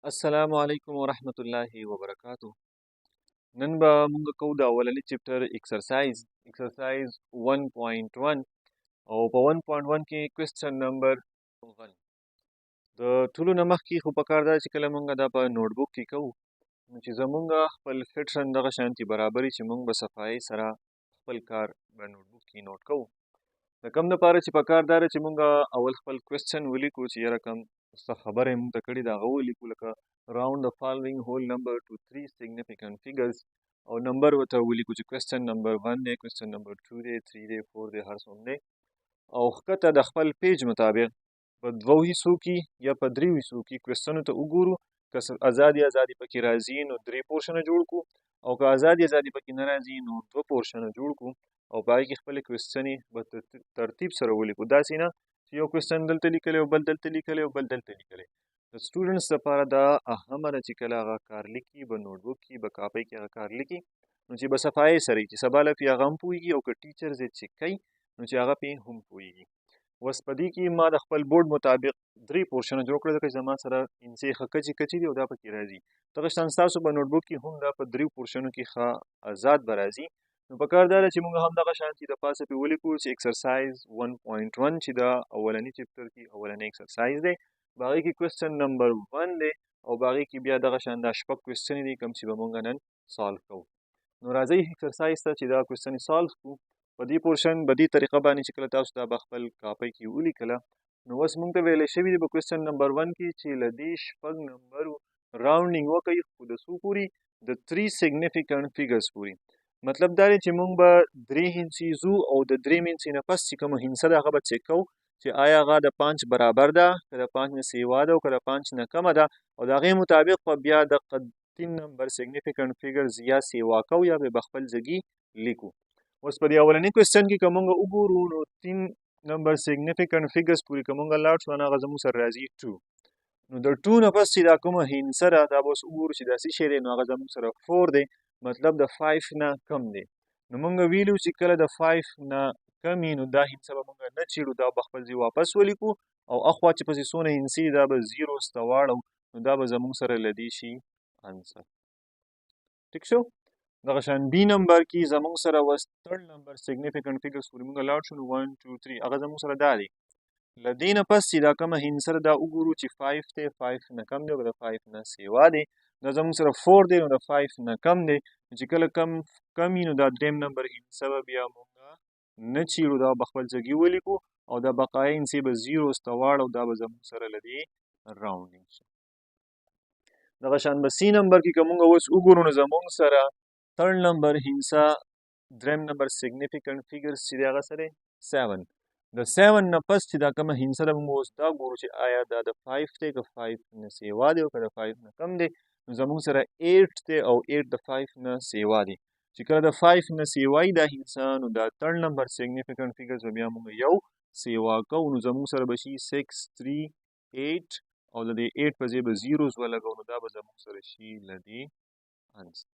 السلام علیکم ورحمت الله وبرکاتو. نن به موږ کوو د اولنی چپټر ایکسرسایز 1.1 او په 1.1 کې کوېسچن نمبر 1. د ټولو نه مخکې خو پکار ده چې کله موږ دا په نوټ بک کې کوو نو چې زموږ خپل فټ رن دغه شانتي برابري چې موږ به صفایي سره خپل کار په نوټ بک کې نوټ کوو. د کوم لپاره چې پکار ده چې موږ اول خپل کوېسچن ولیکو چې یاره کوم څه خبره یې موږ ته کړې ده هغه ولیکو، لکه round the following whole number to 3 significant figures او نمبر ورته ولیکو چې کوېسچن نمبر 1 دی، کوېسچن نمبر 2 دی، 3 دی، 4 دی، هر څوم دی. او ښکته د خپل پیج مطابق په 2 حصو کې یا په 3 حصو کې کوېسچنو ته وګورو. که ازادي پکې راځي نو 3 پورشنه جوړ کړو، او که ازادي پکې نه راځي نو 2 پورشنه جوړ کړو او په هغې کې خپلې کوېسچنې په ترتیب سره ولیکو. داسې نه چې یو کوېسچن دلته لیکلی او بل دلته لیکلی او بل دلته لیکلی. د سټوډنټس لپاره دا اهمه ده چې کله هغه کار لیکي به نوټ بک کې به کاپۍ کې هغه کار لیکي نو چې به صفایۍ سره چې سبا له پې هغه هم پوهېږي، او که ټیچرز یې چیک کوي نو چې هغه پې هم پوهېږي. اوس په دې کې ما د خپل بورډ مطابق 3 پورشنه جوړ کړل ځکه چې زما سره انسې ښه کچې دي او دا پکې راځي. دغه شان ستاسو په نوټ بک کې هم دا په 3 پورشنو کې ښه آزاد به راځي. نو پکار دا ده چې موږ هم دغه شانتي د پاسه پې ولیکو چې ایکسرسایز 1.1 چې دا اولني چپټر کې اولنی ایکسرسایز دی، په هغې کې کوېسچن نمبر 1 دی او په هغې کې بیا دغه شان دا شپږ کوېسچنې دي کوم چې به موږ نن سالو کوو. نو راځئ ایکسرسایز ته چې دا کوېسچنې سالو کړو په دې پورشن په دې طریقه باندې چې کله تاسو دا به خپل کاپۍ کې ولیکله نو اوس موږ ته ویلی شوي دي په کوېسچن نمبر 1 کې چې له دې شپږ نمبرو راونډینګ وکړئ خو د څو پورې د 3 سیګنیفیکنټ فیګرز پورې. مطلب دا دی چې موږ به 3 هندسې ځو او د 3 هندسې نه پس چې کومه هندسه ده هغه به چیک کوو چې آیا هغه د 5 برابر ده، که د 5 نه سیوا ده او که د 5 نه کمه ده، او د هغې مطابق به بیا د 3 نمبر سیګنیفیکنټ فیګرز یا سیوا کوو یا به خپل ځګي لیکو. اوس په دې اولني کوېسچن کې که موږ وګورو نو 3 نمبر سیګنیفیکنټ فیګرز پورې که موږ لاړ شو نو هغه زموږ سره راځي 2. نو د 2 نه پس چې دا کومه هندسه ده دا به اوس وګورو چې دا څه شی دی نو هغه زموږ سره 4 دی، مطلب د 5 نه کم دی. نو موږ ویلو چې کله د 5 نه کم وي نو دا هندسه به موږ نه چیړو، دا به خپل ځای واپس ولیکو او اخوا چې پسې څونه هندسې دي دا به 0 ته واړو نو دا به زموږ سره له دې شي انسر. ټیک شو. دغه شان بي نمبر کې زموږ سره اوس 3 نمبر سیګنیفیکنټ فیګرز پورې موږ لاړ شو نو 1 2 3 هغه زموږ سره دا دی. له دې نه پس چې دا کومه هندسه ده دا وګورو چې 5 دی، 5 نه کم دی او د 5 نه سیوا دی، دا زموږ سره 4 دی نو د 5 نه کم دی. چې کله کم وي نو دا 3 نمبر هندسه به بیا موږ نه چیړو، دا به خپل ځګي ولیکو او دا بقایي هندسې به 0 ته واړو، دا به زموږ سره له دې راونډینګ شي. دغه شان به سی نمبر کې که موږ اوس وګورو نو زموږ سره 3 نمبر هندسه 3 نمبر سیګنیفیکنټ فیګرز چې دی هغه څه دی 7. د 7 نه پس چې دا کومه هندسه ده موږ اوس دا ګورو چې آیا دا د 5 دی که 5 نه سیوا دی او که د 5 نه کم دی نو زموږ سره 8 دی او 8 د 5 نه سیوا دی. چې کله د 5 نه سیوایي دا هندسه نو دا 3 نمبر سیګنیفیکنټ فیګرز به بیا موږ یو سیوا کوو نو زموږ سره به شي 6 3 8 او د دې 8 په ځای به 0 ولګوو نو دا به زموږ سره شي له دې انسر.